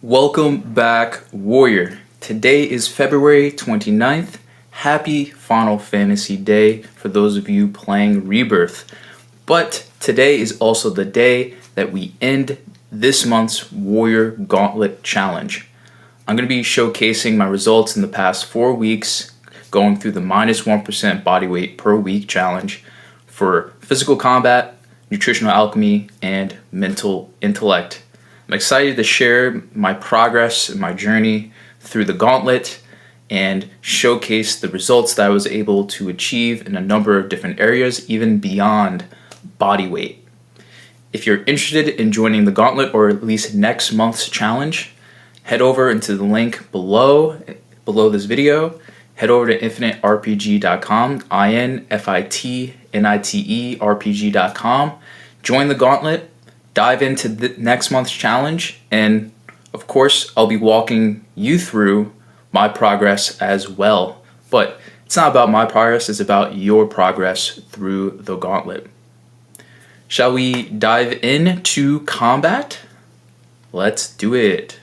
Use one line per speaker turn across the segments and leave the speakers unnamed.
Welcome back, Warrior. Today is February 29th. Happy Final Fantasy Day for those of you playing Rebirth. But today is also the day that we end this month's Warrior Gauntlet Challenge. I'm going to be showcasing my results in the past 4 weeks, going through the minus 1% body weight per week challenge for physical combat, nutritional alchemy, and mental intellect. I'm excited to share my progress and my journey through the gauntlet and showcase the results that I was able to achieve in a number of different areas, even beyond body weight. If you're interested in joining the gauntlet or at least next month's challenge, head over into the link below this video. Head over to infitniterpg.com, INFITNITE RPG.com. Join the gauntlet. Dive into the next month's challenge, and of course I'll be walking you through my progress as well. But it's not about my progress, it's about your progress through the gauntlet. Shall we dive into combat? Let's do it.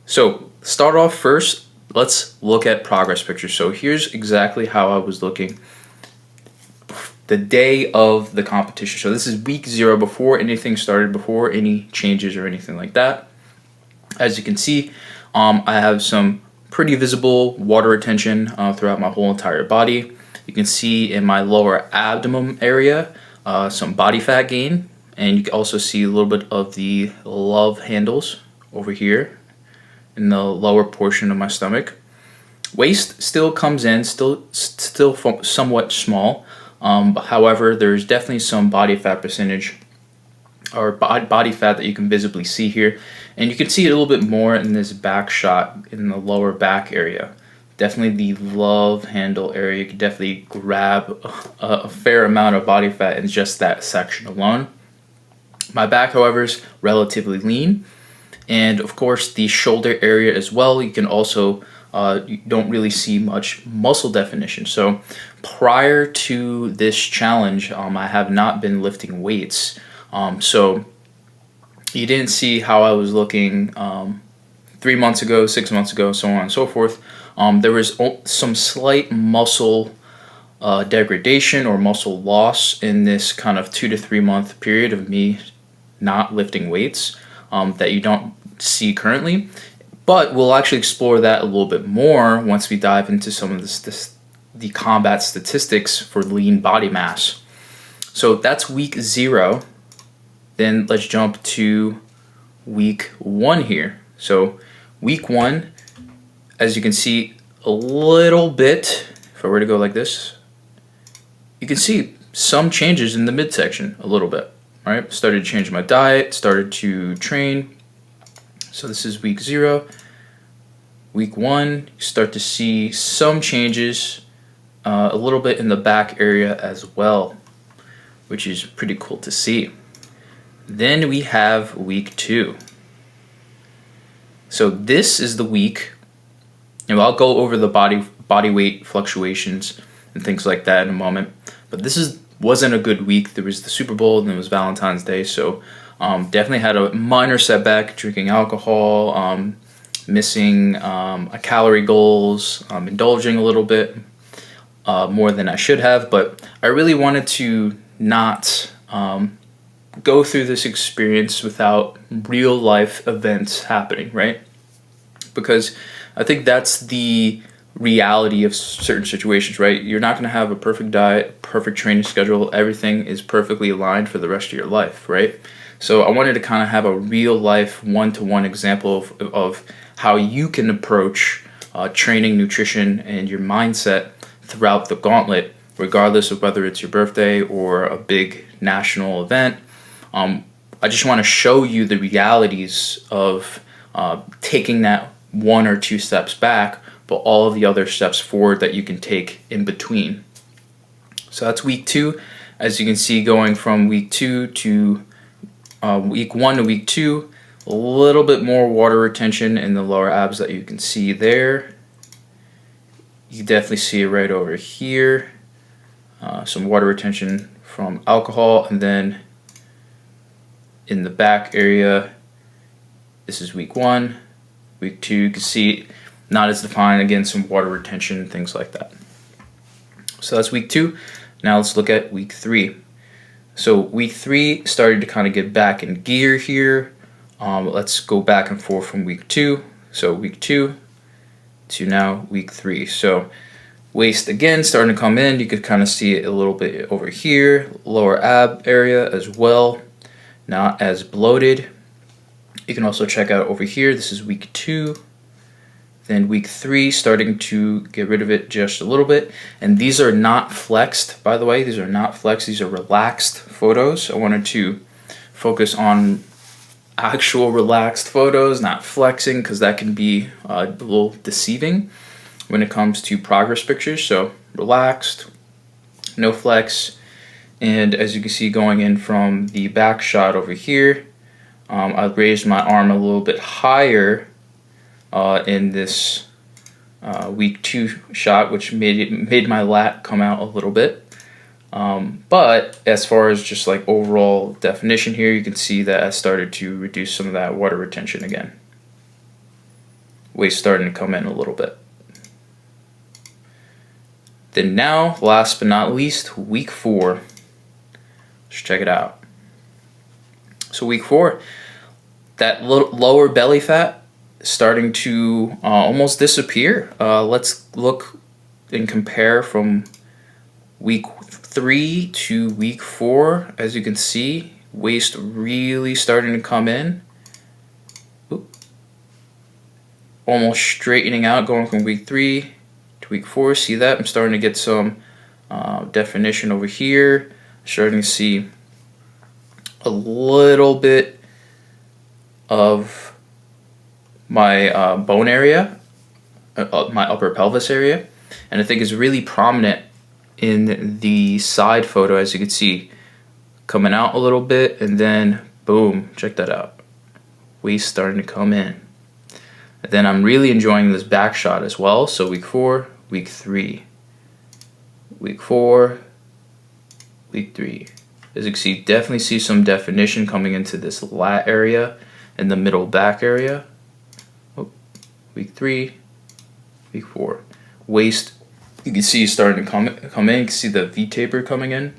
So start off first, let's look at progress pictures. So here's exactly how I was looking the day of the competition. So this is week 0, before anything started, before any changes or anything like that. As you can see, I have some pretty visible water retention throughout my whole entire body. You can see in my lower abdomen area some body fat gain, and you can also see a little bit of the love handles over here in the lower portion of my stomach. Waist still comes in, still somewhat small. However, there's definitely some body fat percentage or body fat that you can visibly see here, and you can see it a little bit more in this back shot in the lower back area. Definitely the love handle area, you can definitely grab a fair amount of body fat in just that section alone. My back, however, is relatively lean, and of course the shoulder area as well. You can also you don't really see much muscle definition. So prior to this challenge, I have not been lifting weights. So you didn't see how I was looking 3 months ago, 6 months ago, so on and so forth. There was some slight muscle degradation or muscle loss in this kind of 2 to 3 month period of me not lifting weights that you don't see currently. But we'll actually explore that a little bit more once we dive into some of the combat statistics for lean body mass. So that's week 0. Then let's jump to week 1 here. So week 1, as you can see a little bit, if I were to go like this, you can see some changes in the midsection a little bit. All right, started to change my diet, started to train. So this is week 0. Week 1, you start to see some changes a little bit in the back area as well, which is pretty cool to see. Then we have week 2. So this is the week, and I'll go over the body weight fluctuations and things like that in a moment. But this wasn't a good week. There was the Super Bowl and it was Valentine's Day, so definitely had a minor setback, drinking alcohol, missing calorie goals, indulging a little bit more than I should have, but I really wanted to not go through this experience without real life events happening, right? Because I think that's the reality of certain situations, right? You're not going to have a perfect diet, perfect training schedule, everything is perfectly aligned for the rest of your life, right? So I wanted to kind of have a real life one-to-one example of how you can approach training, nutrition, and your mindset throughout the gauntlet, regardless of whether it's your birthday or a big national event. I just want to show you the realities of taking that 1 or 2 steps back, but all of the other steps forward that you can take in between. So that's week 2. As you can see, going from week 2 to week 1 to week 2, a little bit more water retention in the lower abs that you can see there. You can definitely see it right over here. Some water retention from alcohol, and then in the back area This is week 1. Week 2, you can see not as defined. Again, some water retention, things like that. So that's week 2. Now let's look at week 3. So week 3 started to kind of get back in gear here. Let's go back and forth from week 2. So week 2 to now week 3. So waist again starting to come in. You could kind of see it a little bit over here. Lower ab area as well. Not as bloated. You can also check out over here. This is week 2. Then week 3, starting to get rid of it just a little bit. And these are not flexed, by the way. These are not flexed. These are relaxed photos. I wanted to focus on actual relaxed photos, not flexing, because that can be a little deceiving when it comes to progress pictures. So relaxed, no flex. And as you can see, going in from the back shot over here, I raised my arm a little bit higher in this week 2 shot, which made my lat come out a little bit. But as far as just like overall definition here, you can see that I started to reduce some of that water retention again. Waist starting to come in a little bit. Then now, last but not least, week 4. Let's check it out. So week 4, that lower belly fat starting to almost disappear. Let's look and compare from week 3 to week 4. As you can see, waist really starting to come in. Oop. Almost straightening out, going from week 3 to week 4. See that? I'm starting to get some definition over here. Starting to see a little bit of my bone area, my upper pelvis area, and I think it's really prominent in the side photo, as you can see, coming out a little bit, and then boom, check that out, waist starting to come in. And then I'm really enjoying this back shot as well. So week 4, week 3, week 4, week 3. As you can see, definitely see some definition coming into this lat area and the middle back area. Week 3, week 4. Waist, you can see starting to come in. You can see the V-taper coming in,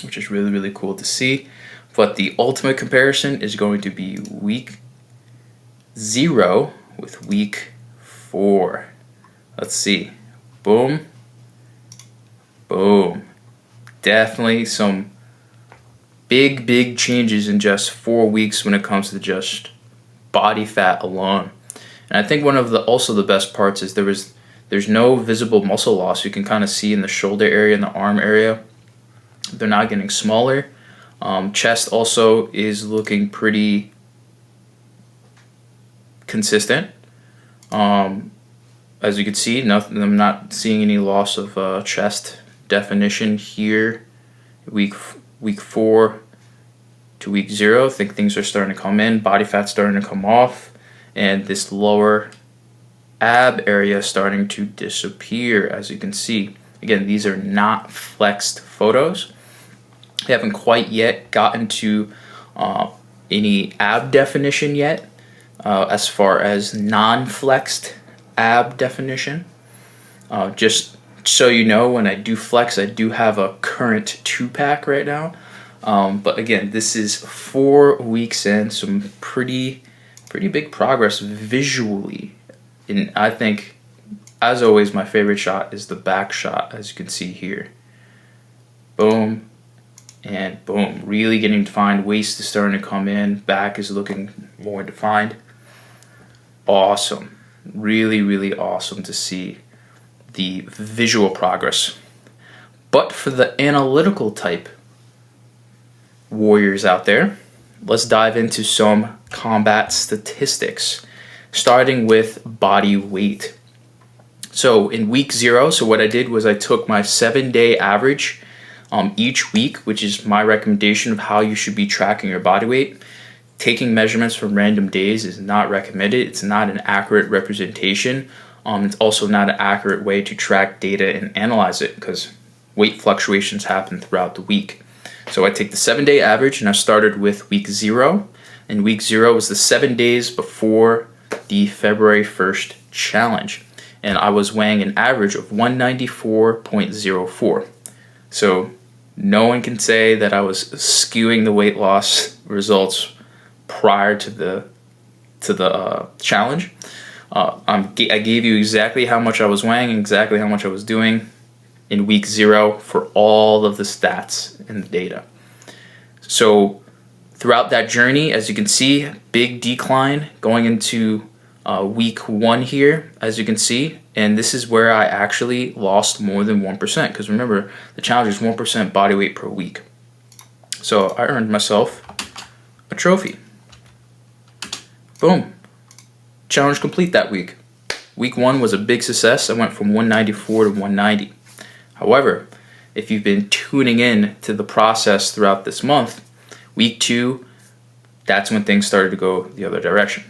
which is really, really cool to see. But the ultimate comparison is going to be week 0 with week 4. Let's see. Boom. Boom. Definitely some big changes in just 4 weeks when it comes to just body fat alone. And I think one of the best parts is there's no visible muscle loss. You can kind of see in the shoulder area and the arm area. They're not getting smaller. Chest also is looking pretty consistent. As you can see, I'm not seeing any loss of chest definition here. Week 4 to week 0, I think things are starting to come in. Body fat starting to come off. And this lower ab area starting to disappear, as you can see. Again, these are not flexed photos. I haven't quite yet gotten to any ab definition yet, as far as non-flexed ab definition. Just so you know, when I do flex, I do have a current 2-pack right now. But again, this is 4 weeks in, some pretty big progress visually. And I think, as always, my favorite shot is the back shot, as you can see here. Boom and boom. Really getting defined. Waist is starting to come in. Back is looking more defined. Awesome. Really awesome to see the visual progress. But for the analytical type warriors out there, let's dive into some combat statistics, starting with body weight. So in week 0, so what I did was I took my 7-day average each week, which is my recommendation of how you should be tracking your body weight. Taking measurements from random days is not recommended. It's not an accurate representation. It's also not an accurate way to track data and analyze it, because weight fluctuations happen throughout the week. So I take the 7-day average, and I started with week 0, in week 0 was the 7 days before the February 1st challenge. And I was weighing an average of 194.04. So no one can say that I was skewing the weight loss results prior to the challenge. I gave you exactly how much I was weighing, exactly how much I was doing in week 0 for all of the stats and the data. So throughout that journey, as you can see, big decline going into week 1 here, as you can see, and this is where I actually lost more than 1%, because remember, the challenge is 1% body weight per week. So I earned myself a trophy. Boom. Challenge complete that week. Week 1 was a big success. I went from 194 to 190. However, if you've been tuning in to the process throughout this month, week 2, that's when things started to go the other direction.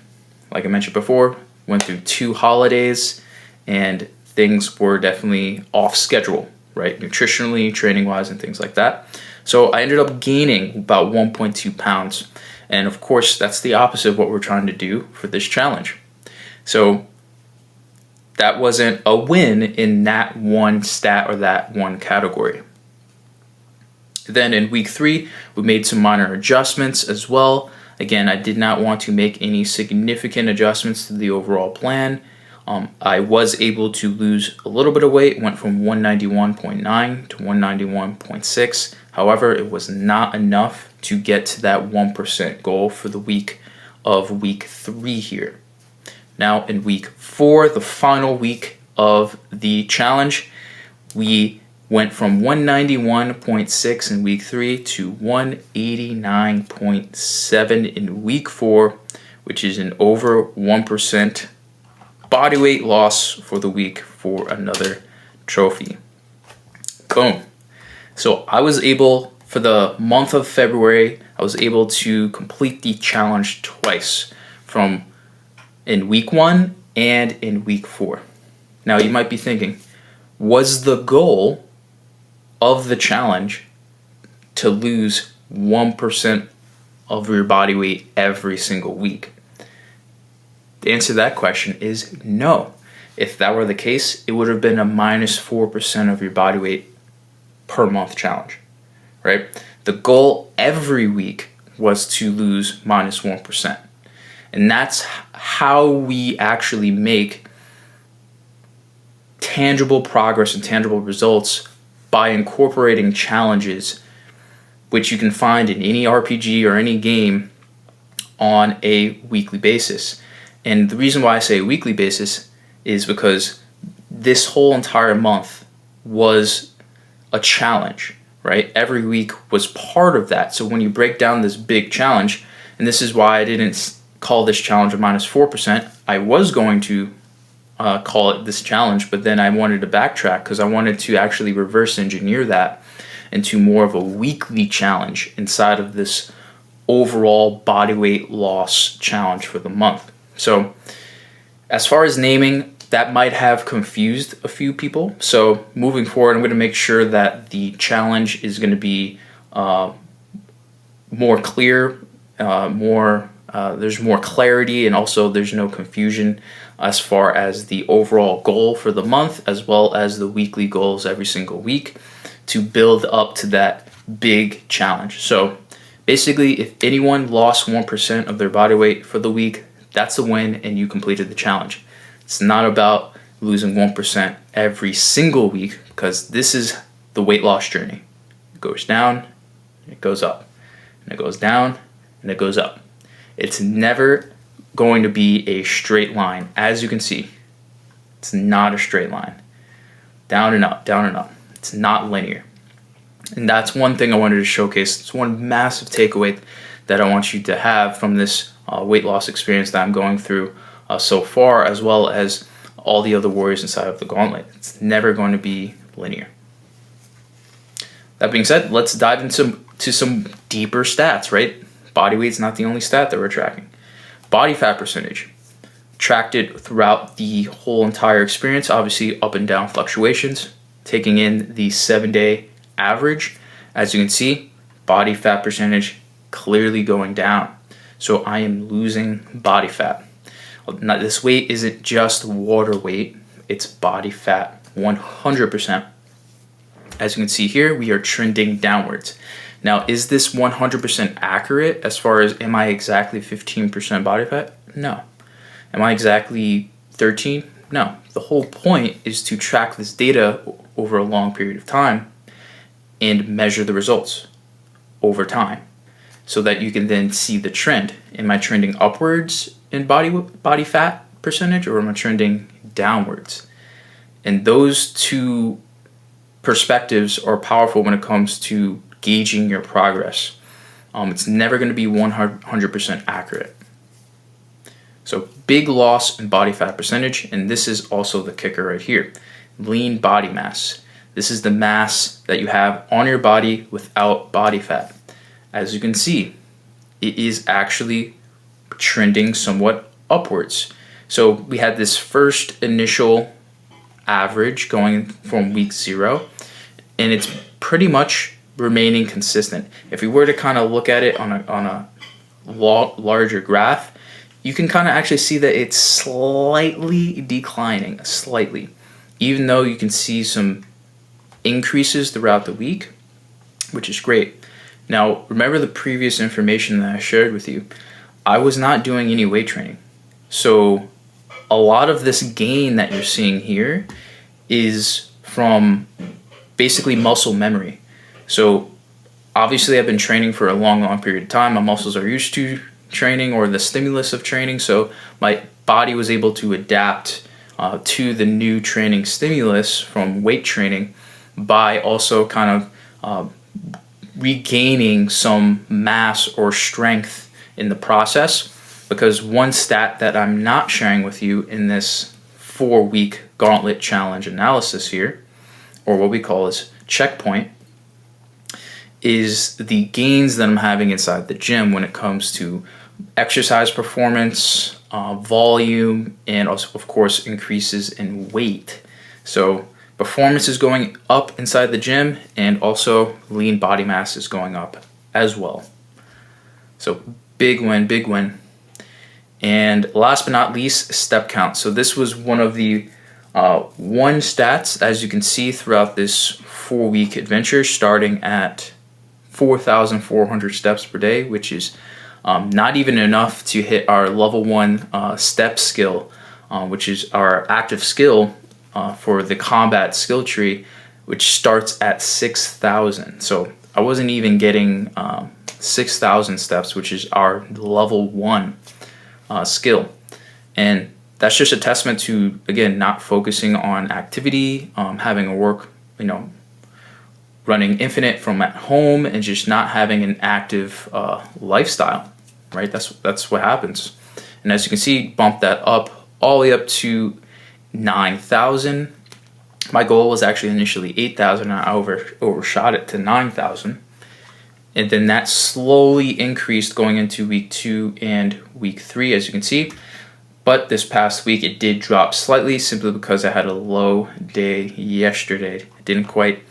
Like I mentioned before, went through 2 holidays and things were definitely off schedule, right? Nutritionally, training-wise, and things like that. So I ended up gaining about 1.2 pounds. And of course, that's the opposite of what we're trying to do for this challenge. So that wasn't a win in that one stat or that one category. Then in week 3, we made some minor adjustments as well. Again, I did not want to make any significant adjustments to the overall plan. I was able to lose a little bit of weight, went from 191.9 to 191.6. However, it was not enough to get to that 1% goal for the week of week 3 here. Now in week 4, the final week of the challenge, we went from 191.6 in week 3 to 189.7 in week 4, which is an over 1% body weight loss for the week for another trophy. Boom. So I was able, for the month of February, I was able to complete the challenge twice, from in week 1 and in week 4. Now you might be thinking, was the goal of the challenge to lose 1% of your body weight every single week? The answer to that question is no. If that were the case, it would have been a minus 4% of your body weight per month challenge, right? The goal every week was to lose minus 1%. And that's how we actually make tangible progress and tangible results, by incorporating challenges, which you can find in any RPG or any game, on a weekly basis. And the reason why I say weekly basis is because this whole entire month was a challenge, right? Every week was part of that. So when you break down this big challenge, and this is why I didn't call this challenge a minus 4%, I was going to call it this challenge, but then I wanted to backtrack because I wanted to actually reverse engineer that into more of a weekly challenge inside of this overall body weight loss challenge for the month. So as far as naming, that might have confused a few people. So moving forward, I'm going to make sure that the challenge is going to be more clear, there's more clarity, and also there's no confusion as far as the overall goal for the month, as well as the weekly goals every single week, to build up to that big challenge. So basically, if anyone lost 1% of their body weight for the week, that's a win and you completed the challenge. It's not about losing 1% every single week, because this is the weight loss journey. It goes down, it goes up, and it goes down, and it goes up. It's never going to be a straight line. As you can see, it's not a straight line. Down and up, down and up. It's not linear. And that's one thing I wanted to showcase. It's one massive takeaway that I want you to have from this weight loss experience that I'm going through so far, as well as all the other warriors inside of the Gauntlet. It's never going to be linear. That being said, let's dive into some deeper stats, right? Body weight's not the only stat that we're tracking. Body fat percentage. Tracked it throughout the whole entire experience, obviously up and down fluctuations, taking in the 7-day average. As you can see, body fat percentage clearly going down. So I am losing body fat. Now, this weight isn't just water weight, it's body fat 100%. As you can see here, we are trending downwards. Now, is this 100% accurate as far as am I exactly 15% body fat? No. Am I exactly 13? No. The whole point is to track this data over a long period of time and measure the results over time so that you can then see the trend. Am I trending upwards in body fat percentage, or am I trending downwards? And those two perspectives are powerful when it comes to gauging your progress. It's never going to be 100% accurate. So big loss in body fat percentage, and this is also the kicker right here. Lean body mass. This is the mass that you have on your body without body fat. As you can see, it is actually trending somewhat upwards. So we had this first initial average going from week 0, and it's pretty much remaining consistent. If we were to kind of look at it on a larger graph, you can kind of actually see that it's slightly declining, slightly, even though you can see some increases throughout the week, which is great. Now, remember the previous information that I shared with you. I was not doing any weight training. So a lot of this gain that you're seeing here is from basically muscle memory. So obviously I've been training for a long period of time. My muscles are used to training or the stimulus of training. So my body was able to adapt to the new training stimulus from weight training by also kind of regaining some mass or strength in the process. Because one stat that I'm not sharing with you in this 4-week Gauntlet challenge analysis here, or what we call as checkpoint, is the gains that I'm having inside the gym when it comes to exercise performance, volume, and also, of course, increases in weight. So performance is going up inside the gym, and also lean body mass is going up as well. So big win, big win. And last but not least, step count. So this was one of the one stats, as you can see throughout this 4-week adventure, starting at 4,400 steps per day, which is not even enough to hit our level 1 step skill, which is our active skill for the combat skill tree, which starts at 6,000. So I wasn't even getting 6,000 steps, which is our level 1 skill. And that's just a testament to, again, not focusing on activity, having a work, running Infitnite from at home, and just not having an active lifestyle, right? That's what happens. And as you can see, bump that up all the way up to 9,000. My goal was actually initially 8,000, and I overshot it to 9,000. And then that slowly increased going into week 2 and week 3, as you can see. But this past week, it did drop slightly simply because I had a low day yesterday. I didn't quite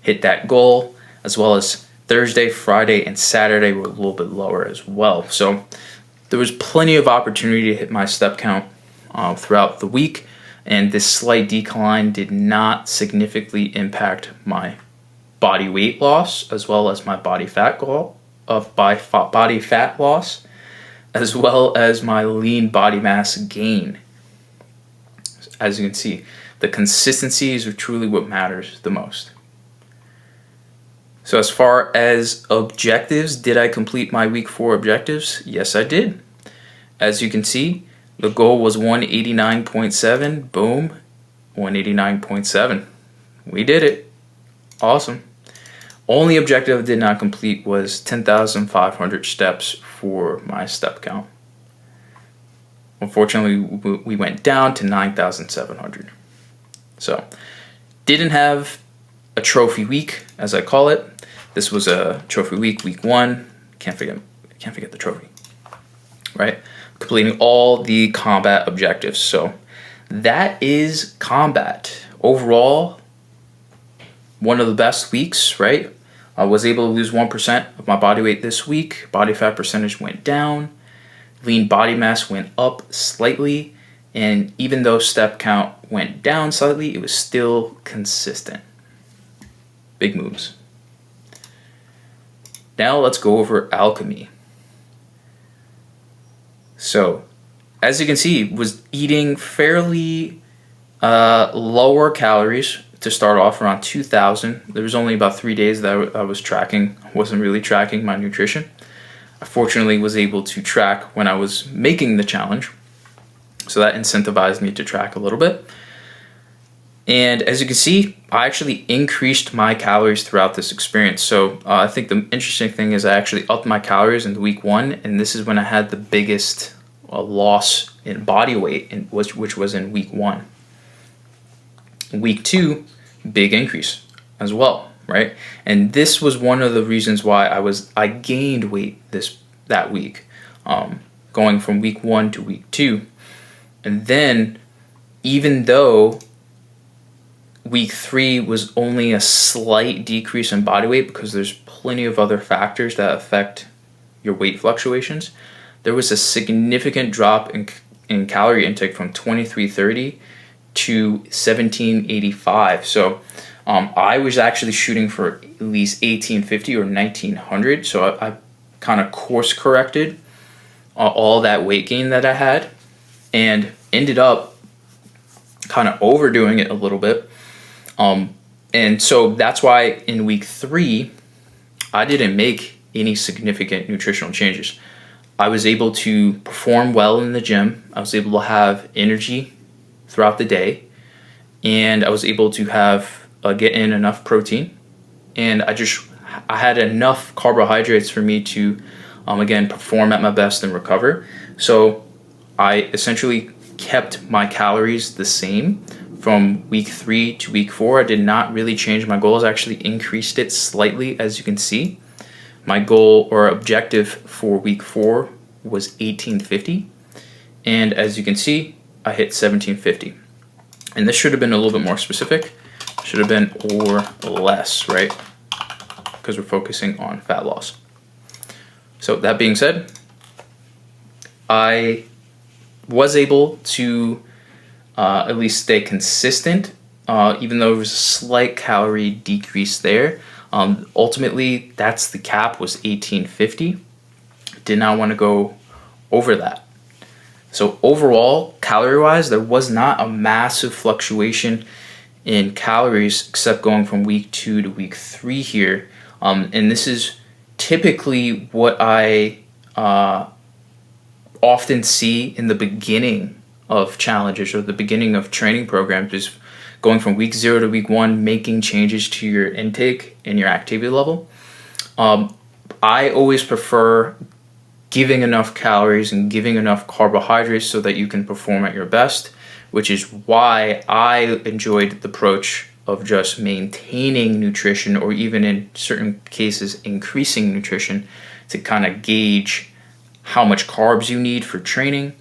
hit that goal, as well as Thursday, Friday, and Saturday were a little bit lower as well. So there was plenty of opportunity to hit my step count throughout the week, and this slight decline did not significantly impact my body weight loss, as well as my body fat goal of body fat loss, as well as my lean body mass gain. As you can see, the consistency is truly what matters the most. So as far as objectives, did I complete my week 4 objectives? Yes, I did. As you can see, the goal was 189.7. Boom, 189.7. We did it. Awesome. Only objective I did not complete was 10,500 steps for my step count. Unfortunately, we went down to 9,700. So, didn't have a trophy week, as I call it. This was a trophy week, week 1. Can't forget the trophy, right? Completing all the combat objectives. So, that is combat. Overall, one of the best weeks, right? I was able to lose 1% of my body weight this week. Body fat percentage went down. Lean body mass went up slightly, and even though step count went down slightly, it was still consistent. Big moves. Now let's go over alchemy. So, as you can see, was eating fairly lower calories to start off, around 2,000. There was only about 3 days that I was tracking. I wasn't really tracking my nutrition. I fortunately was able to track when I was making the challenge, so that incentivized me to track a little bit. And as you can see, I actually increased my calories throughout this experience. So I think the interesting thing is I actually upped my calories in week 1, and this is when I had the biggest loss in body weight, which was in week 1. Week 2, big increase as well, right? And this was one of the reasons why I gained weight that week, going from week 1 to week 2. And then, even though week 3 was only a slight decrease in body weight, because there's plenty of other factors that affect your weight fluctuations, there was a significant drop in calorie intake from 2330 to 1785. So I was actually shooting for at least 1850 or 1900. So I kind of course corrected all that weight gain that I had, and ended up kind of overdoing it a little bit. And so that's why in week 3, I didn't make any significant nutritional changes. I was able to perform well in the gym. I was able to have energy throughout the day, and I was able to have get in enough protein, and I had enough carbohydrates for me to again perform at my best and recover. So I essentially kept my calories the same from week 3 to week 4. I did not really change my goals. I actually increased it slightly, as you can see. My goal or objective for week 4 was 1850, and as you can see, I hit 1750. And this should have been a little bit more specific. Should have been or less, right? Because we're focusing on fat loss. So that being said, I was able to at least stay consistent, even though there was a slight calorie decrease there. Ultimately, that's the cap, was 1850. Did not want to go over that. So overall, calorie-wise, there was not a massive fluctuation in calories except going from week 2 to week 3 here. And this is typically what I often see in the beginning of challenges or the beginning of training programs, is going from week 0 to week 1, making changes to your intake and your activity level. I always prefer giving enough calories and giving enough carbohydrates so that you can perform at your best, which is why I enjoyed the approach of just maintaining nutrition, or even in certain cases increasing nutrition, to kind of gauge how much carbs you need for training,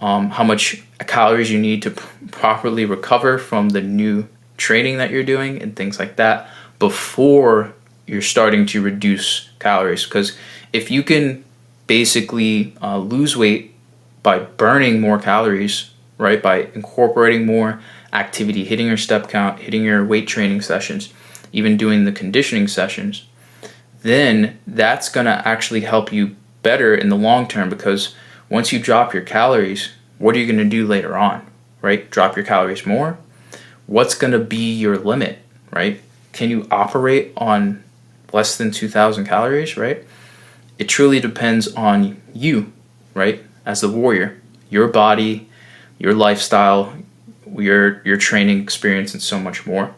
how much calories you need to properly recover from the new training that you're doing, and things like that before you're starting to reduce calories. Because if you can basically lose weight by burning more calories, right, by incorporating more activity, hitting your step count, hitting your weight training sessions, even doing the conditioning sessions, then that's going to actually help you better in the long term. Because once you drop your calories, what are you going to do later on, right? Drop your calories more? What's going to be your limit, right? Can you operate on less than 2,000 calories, right? It truly depends on you, right? As the warrior, your body, your lifestyle, your training experience, and so much more.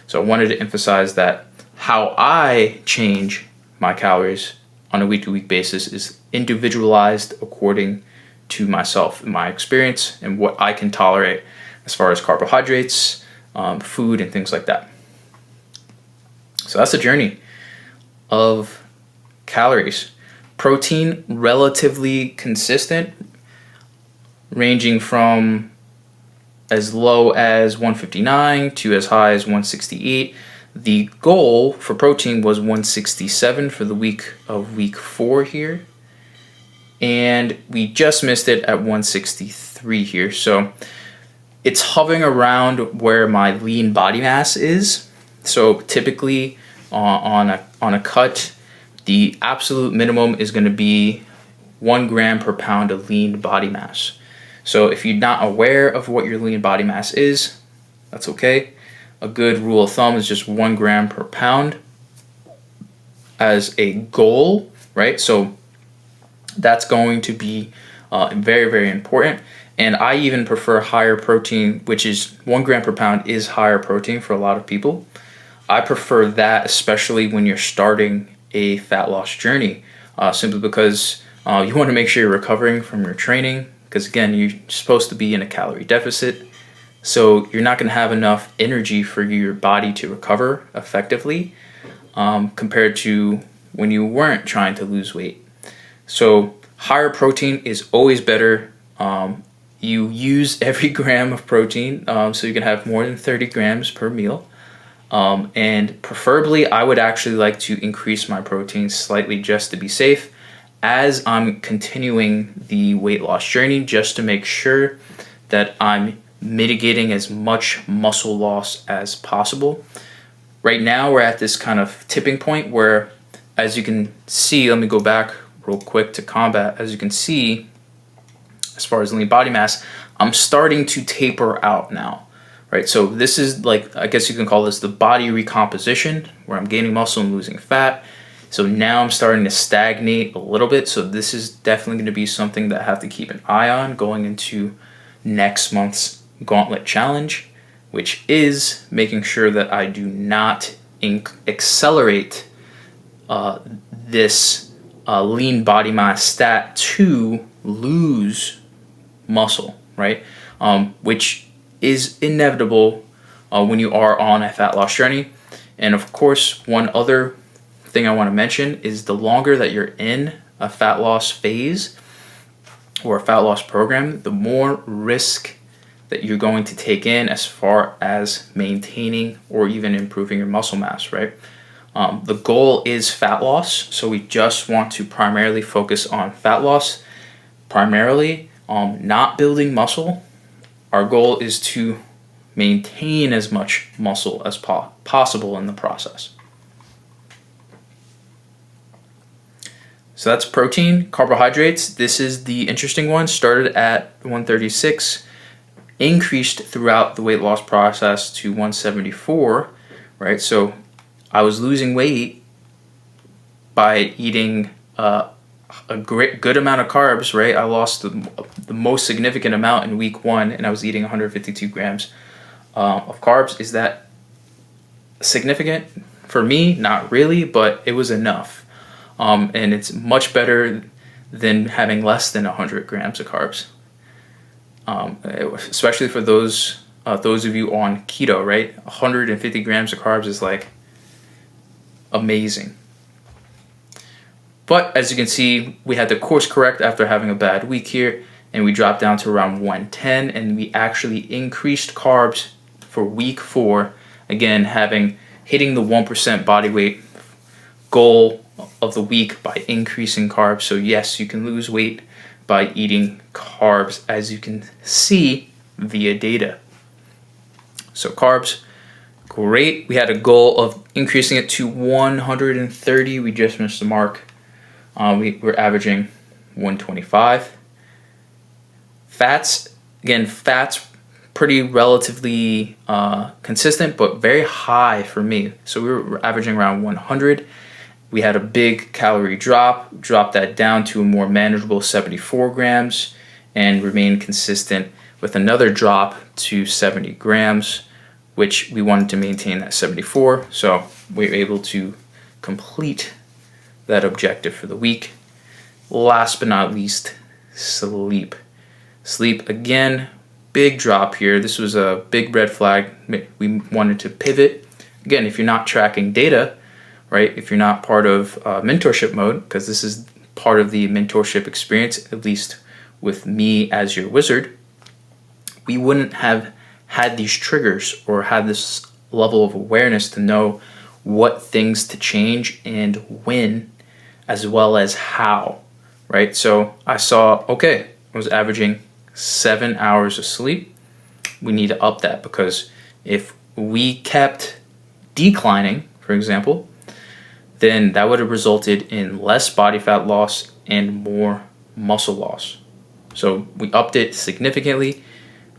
So I wanted to emphasize that how I change my calories on a week-to-week basis is individualized according to myself, my experience, and what I can tolerate as far as carbohydrates, food, and things like that. So that's the journey of calories. Protein, relatively consistent, ranging from as low as 159 to as high as 168. The goal for protein was 167 for the week 4 here. and we just missed it at 163 here. So it's hovering around where my lean body mass is. So typically on a cut, the absolute minimum is going to be 1 gram per pound of lean body mass. So if you're not aware of what your lean body mass is, that's okay. A good rule of thumb is just 1 gram per pound as a goal, right? So that's going to be very, very important. And I even prefer higher protein, which is 1 gram per pound is higher protein for a lot of people. I prefer that, especially when you're starting a fat loss journey, simply because you want to make sure you're recovering from your training, because again, you're supposed to be in a calorie deficit. So you're not going to have enough energy for your body to recover effectively compared to when you weren't trying to lose weight. So higher protein is always better. You use every gram of protein, so you can have more than 30 grams per meal. And preferably, I would actually like to increase my protein slightly just to be safe as I'm continuing the weight loss journey, just to make sure that I'm mitigating as much muscle loss as possible. Right now, we're at this kind of tipping point where, as you can see, let me go back real quick to combat. As you can see, as far as lean body mass, I'm starting to taper out now, right? So this is like, I guess you can call this the body recomposition, where I'm gaining muscle and losing fat. So now I'm starting to stagnate a little bit. So this is definitely going to be something that I have to keep an eye on going into next month's Gauntlet challenge, which is making sure that I do not accelerate this lean body mass stat to lose muscle, right? Which is inevitable when you are on a fat loss journey. And of course, one other thing I want to mention is the longer that you're in a fat loss phase or a fat loss program, the more risk that you're going to take in as far as maintaining or even improving your muscle mass, right? The goal is fat loss, so we just want to primarily focus on fat loss, primarily not building muscle. Our goal is to maintain as much muscle as possible in the process. So that's protein. Carbohydrates, this is the interesting one. Started at 136, increased throughout the weight loss process to 174, right? So I was losing weight by eating a good amount of carbs, right? I lost the most significant amount in week 1, and I was eating 152 grams of carbs. Is that significant? For me, not really, but it was enough. And it's much better than having less than 100 grams of carbs. Especially for those of you on keto, right? 150 grams of carbs is like amazing. But as you can see, we had to course correct after having a bad week here, and we dropped down to around 110, and we actually increased carbs for week 4, again hitting the 1% body weight goal of the week by increasing carbs. So yes, you can lose weight by eating carbs, as you can see via data. So carbs, great. We had a goal of increasing it to 130. We just missed the mark. We're averaging 125. Fats, again, fats pretty relatively consistent, but very high for me. So we were averaging around 100. We had a big calorie dropped that down to a more manageable 74 grams, and remained consistent with another drop to 70 grams, which we wanted to maintain at 74. So we were able to complete that objective for the week. Last but not least, sleep. Sleep, again, big drop here. This was a big red flag. We wanted to pivot. Again, if you're not tracking data, right? If you're not part of mentorship mode, because this is part of the mentorship experience, at least with me as your wizard, we wouldn't have had these triggers or had this level of awareness to know what things to change and when, as well as how, right? So I saw, okay, I was averaging 7 hours of sleep. We need to up that, because if we kept declining, for example, then that would have resulted in less body fat loss and more muscle loss. So we upped it significantly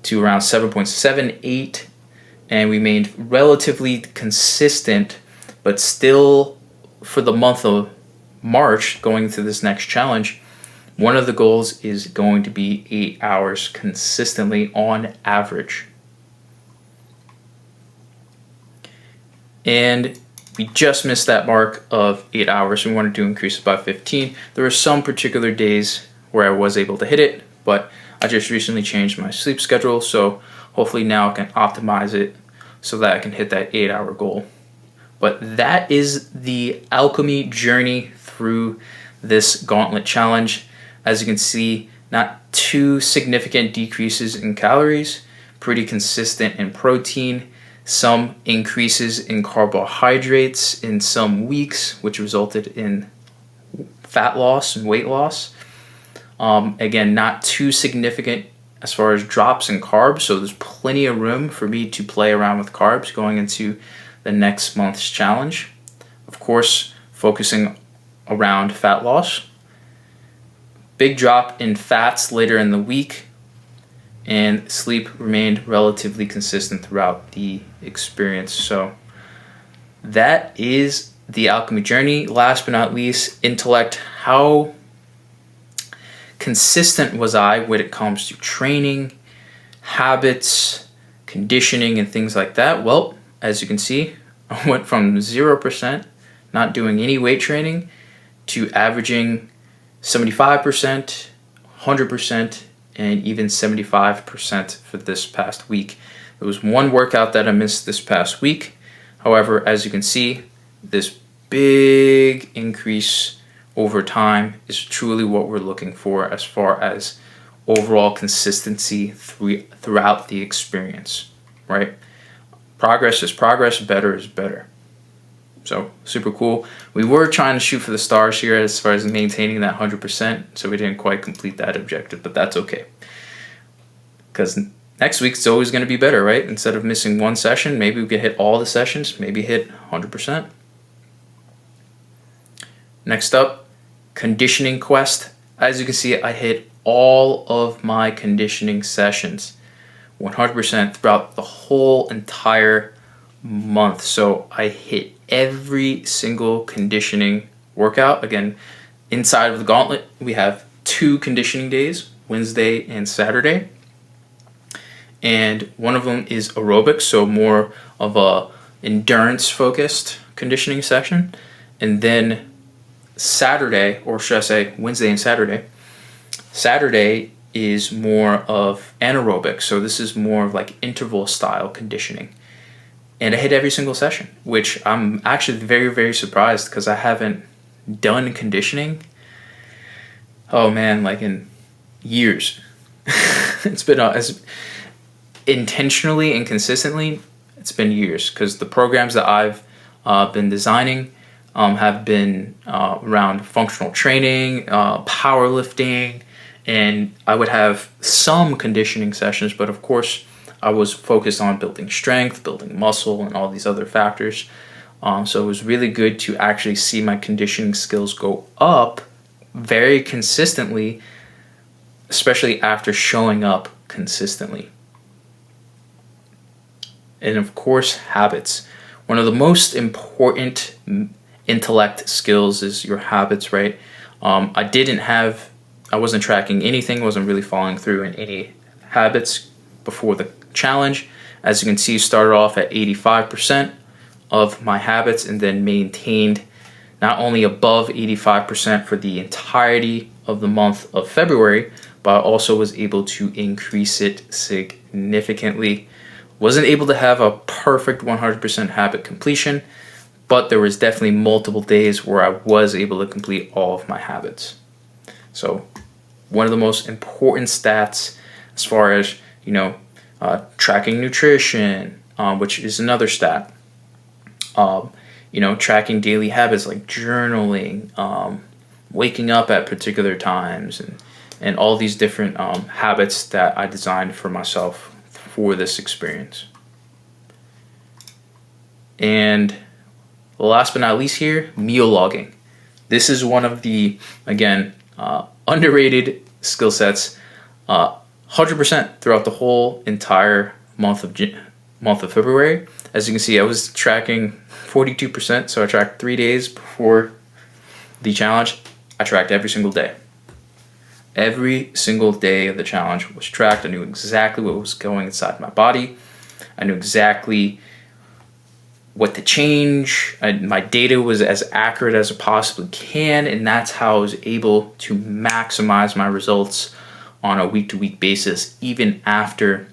to around 7.78, and we remained relatively consistent, but still for the month of March going into this next challenge, one of the goals is going to be 8 hours consistently on average. And we just missed that mark of 8 hours. We wanted to increase it by 15. There were some particular days where I was able to hit it, but I just recently changed my sleep schedule, so hopefully now I can optimize it so that I can hit that 8-hour goal. But that is the alchemy journey through this Gauntlet challenge. As you can see, not too significant decreases in calories, pretty consistent in protein, some increases in carbohydrates in some weeks, which resulted in fat loss and weight loss. Again, not too significant as far as drops in carbs, so there's plenty of room for me to play around with carbs going into the next month's challenge. Of course, focusing around fat loss. Big drop in fats later in the week, and sleep remained relatively consistent throughout the experience. So that is the alchemy journey. Last but not least, intellect. How consistent was I when it comes to training, habits, conditioning, and things like that? Well, as you can see, I went from 0%, not doing any weight training, to averaging 75%, 100%, and even 75% for this past week. There was one workout that I missed this past week. However, as you can see, this big increase over time is truly what we're looking for as far as overall consistency throughout the experience, right? Progress is progress, better is better. So super cool. We were trying to shoot for the stars here as far as maintaining that 100%, so we didn't quite complete that objective, but that's okay. Because next week it's always going to be better, right? Instead of missing one session, maybe we can hit all the sessions, maybe hit 100%. Next up, conditioning quest. As you can see, I hit all of my conditioning sessions 100% throughout the whole entire month. So I hit every single conditioning workout. Again, inside of the Gauntlet, we have 2 conditioning days, Wednesday and Saturday. And one of them is aerobics, so more of a endurance focused conditioning section. And then Saturday, or should I say Wednesday and Saturday is more of anaerobic, so this is more of like interval style conditioning. And I hit every single session, which I'm actually very, very surprised because I haven't done conditioning, oh man, like in years. It's been as intentionally and consistently, it's been years, because the programs that I've been designing have been around functional training, powerlifting, and I would have some conditioning sessions, but of course I was focused on building strength, building muscle, and all these other factors. So it was really good to actually see my conditioning skills go up very consistently, especially after showing up consistently. And of course, habits. One of the most important intellect skills is your habits, right? I wasn't tracking anything, wasn't really following through in any habits before the challenge. As you can see, started off at 85% of my habits and then maintained not only above 85% for the entirety of the month of February, but I also was able to increase it significantly. Wasn't able to have a perfect 100% habit completion, but there was definitely multiple days where I was able to complete all of my habits. So one of the most important stats as far as, tracking nutrition, which is another stat, tracking daily habits like journaling, waking up at particular times, and all these different habits that I designed for myself for this experience. And last but not least here, meal logging. This is one of the, again, underrated skill sets. 100% throughout the whole entire month of February. As you can see, I was tracking 42%, so I tracked 3 days before the challenge. I tracked every single day. Every single day of the challenge was tracked. I knew exactly what was going inside my body. I knew exactly what to change. My data was as accurate as it possibly can, and that's how I was able to maximize my results on a week-to-week basis. Even after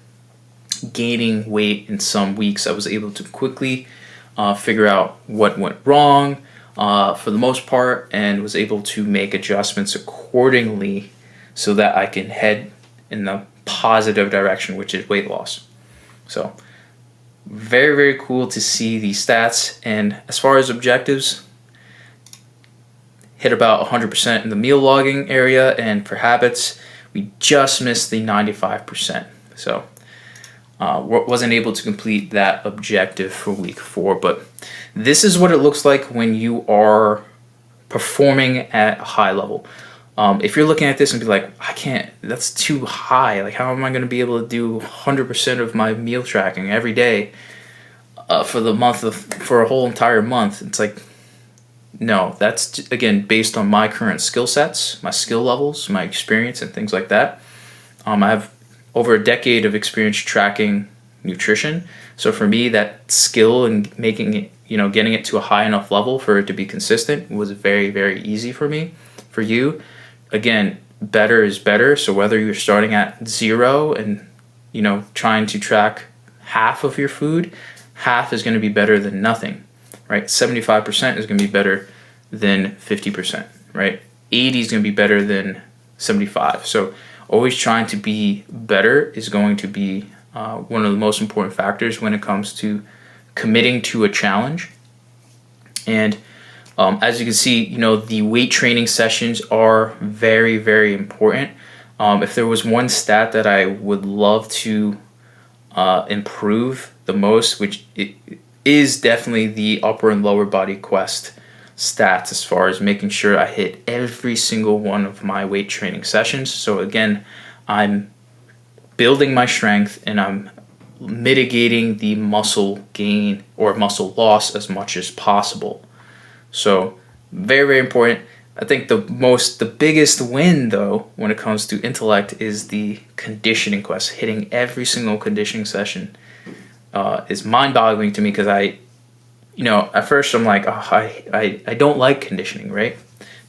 gaining weight in some weeks, I was able to quickly figure out what went wrong for the most part, and was able to make adjustments accordingly so that I can head in the positive direction, which is weight loss. So very, very cool to see these stats. And as far as objectives, hit about 100% in the meal logging area, and for habits, we just missed the 95%. So wasn't able to complete that objective for week 4, but this is what it looks like when you are performing at a high level. If you're looking at this and be like, I can't, that's too high. Like, how am I going to be able to do 100% of my meal tracking every day for a whole entire month? It's like, no, that's, again, based on my current skill sets, my skill levels, my experience, and things like that. I have over a decade of experience tracking nutrition. So for me, that skill and making it, getting it to a high enough level for it to be consistent was very, very easy for me. For you, again, better is better. So whether you're starting at 0 and, trying to track half of your food, half is going to be better than nothing, right? 75% is going to be better than 50%, right? 80 is going to be better than 75. So always trying to be better is going to be one of the most important factors when it comes to committing to a challenge. And as you can see, the weight training sessions are very, very important. If there was one stat that I would love to improve the most, which it is definitely the upper and lower body quest stats, as far as making sure I hit every single one of my weight training sessions. So again, I'm building my strength and I'm mitigating the muscle gain or muscle loss as much as possible. So very, very important. I think the biggest win, though, when it comes to intellect, is the conditioning quest. Hitting every single conditioning session is mind-boggling to me, because at first I'm like, I don't like conditioning, right?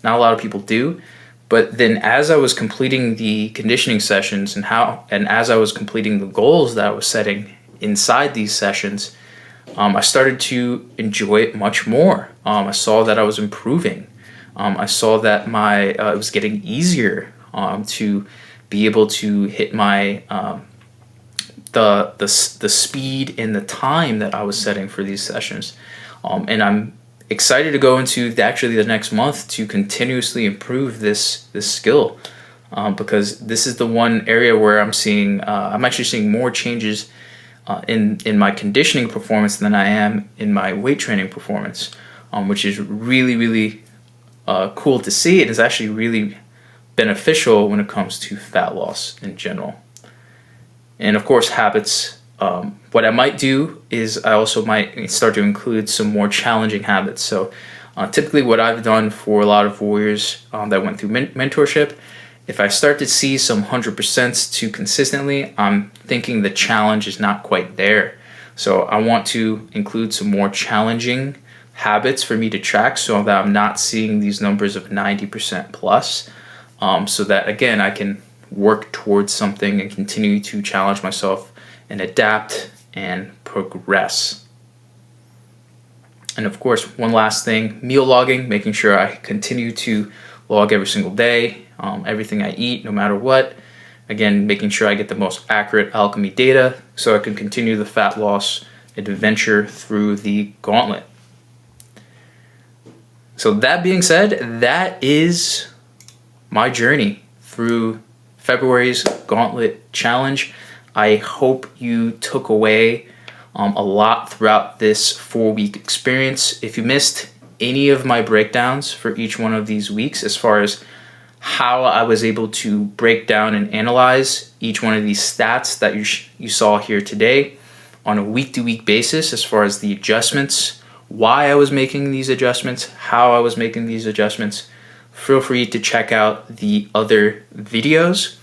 Not a lot of people do. But then as I was completing the conditioning sessions and as I was completing the goals that I was setting inside these sessions, I started to enjoy it much more. I saw that I was improving. I saw that it was getting easier to be able to hit my the speed and the time that I was setting for these sessions. And I'm excited to go into the next month to continuously improve this skill, because this is the one area where I'm actually seeing more changes in my conditioning performance than I am in my weight training performance, which is really, really cool to see. It is actually really beneficial when it comes to fat loss in general. And of course, habits. What I might do is I also might start to include some more challenging habits. So typically what I've done for a lot of warriors that went through mentorship, if I start to see some 100% too consistently, I'm thinking the challenge is not quite there. So I want to include some more challenging habits for me to track, so that I'm not seeing these numbers of 90% plus, so that, again, I can work towards something and continue to challenge myself and adapt and progress. And of course, one last thing, meal logging, making sure I continue to log every single day, everything I eat, no matter what. Again, making sure I get the most accurate alchemy data so I can continue the fat loss adventure through the Gauntlet. So that being said, that is my journey through February's Gauntlet Challenge. I hope you took away a lot throughout this 4-week experience. If you missed any of my breakdowns for each one of these weeks, as far as how I was able to break down and analyze each one of these stats that you saw here today on a week-to-week basis, as far as the adjustments, why I was making these adjustments, how I was making these adjustments, feel free to check out the other videos.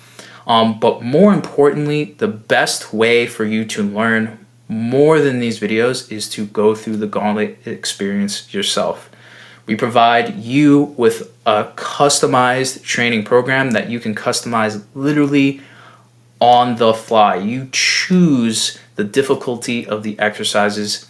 But more importantly, the best way for you to learn more than these videos is to go through the Gauntlet experience yourself. We provide you with a customized training program that you can customize literally on the fly. You choose the difficulty of the exercises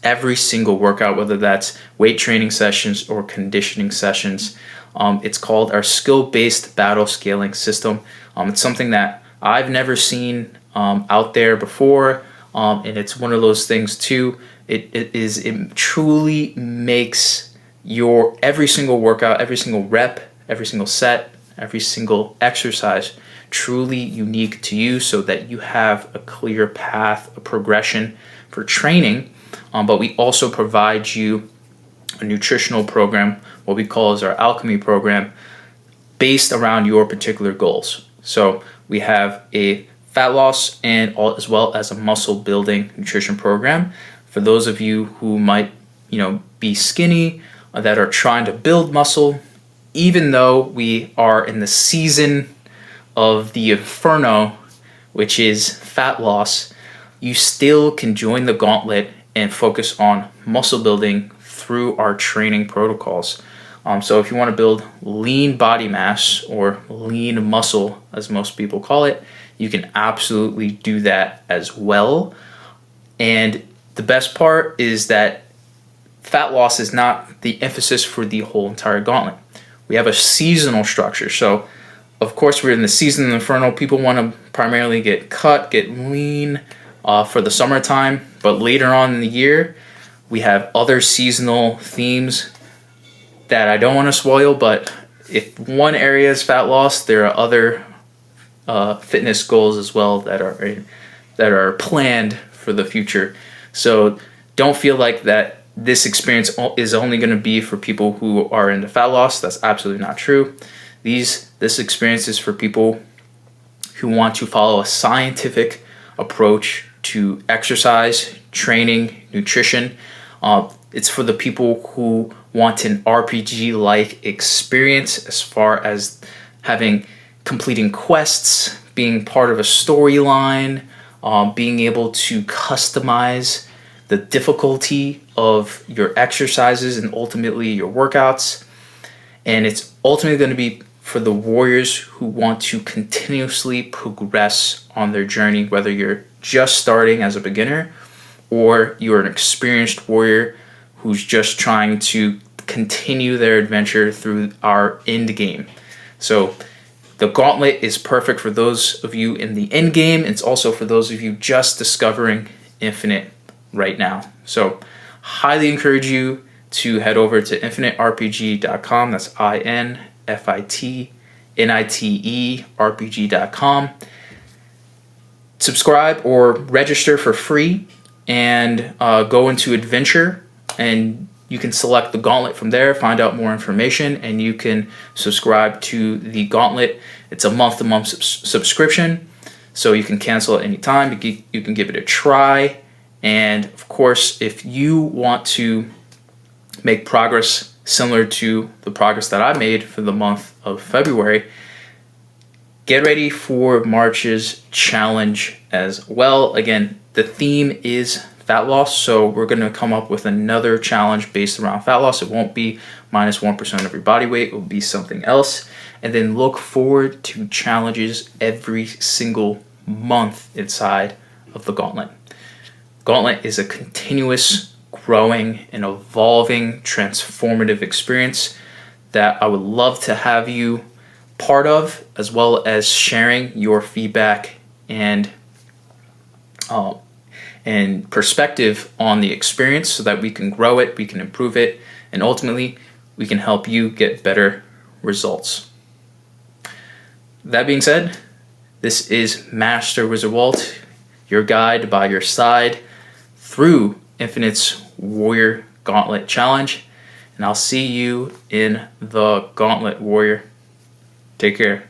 every single workout, whether that's weight training sessions or conditioning sessions. It's called our skill-based battle scaling system. It's something that I've never seen out there before, and it's one of those things too. It truly makes your every single workout, every single rep, every single set, every single exercise truly unique to you, so that you have a clear path, a progression for training. But we also provide you a nutritional program, what we call is our Alchemy program, based around your particular goals. So we have a fat loss and as well as a muscle building nutrition program for those of you who might, be skinny, that are trying to build muscle. Even though we are in the season of the inferno, which is fat loss, you still can join the Gauntlet and focus on muscle building through our training protocols. So if you want to build lean body mass, or lean muscle as most people call it, you can absolutely do that as well. And the best part is that fat loss is not the emphasis for the whole entire Gauntlet. We have a seasonal structure. So of course we're in the season of the inferno. People want to primarily get lean for the summertime, but later on in the year we have other seasonal themes that I don't want to spoil. But if one area is fat loss, there are other fitness goals as well that are planned for the future. So don't feel like that this experience is only going to be for people who are into fat loss. That's absolutely not true. This experience is for people who want to follow a scientific approach to exercise, training, nutrition. It's for the people who want an RPG-like experience, as far as completing quests, being part of a storyline, being able to customize the difficulty of your exercises and ultimately your workouts. And it's ultimately going to be for the warriors who want to continuously progress on their journey, whether you're just starting as a beginner or you're an experienced warrior who's just trying to continue their adventure through our end game. So the Gauntlet is perfect for those of you in the end game. It's also for those of you just discovering Infinite right now. So highly encourage you to head over to infiniтерpg.com. That's INFITNITE RPG.com. Subscribe or register for free and go into adventure, and you can select the Gauntlet from there, find out more information, and you can subscribe to the Gauntlet. It's a month-to-month subscription, so you can cancel at any time. You can give it a try. And of course, if you want to make progress similar to the progress that I made for the month of February, get ready for March's challenge as well. Again, the theme is fat loss, so we're going to come up with another challenge based around fat loss. It won't be minus 1% of your body weight. It will be something else. And then look forward to challenges every single month inside of the Gauntlet. Gauntlet is a continuous, growing, and evolving transformative experience that I would love to have you part of, as well as sharing your feedback and perspective on the experience, so that we can grow it, we can improve it, and ultimately we can help you get better results. That being said, this is Master Wizard Walt, your guide by your side through Infitnite's Warrior Gauntlet Challenge, and I'll see you in the Gauntlet, Warrior. Take care.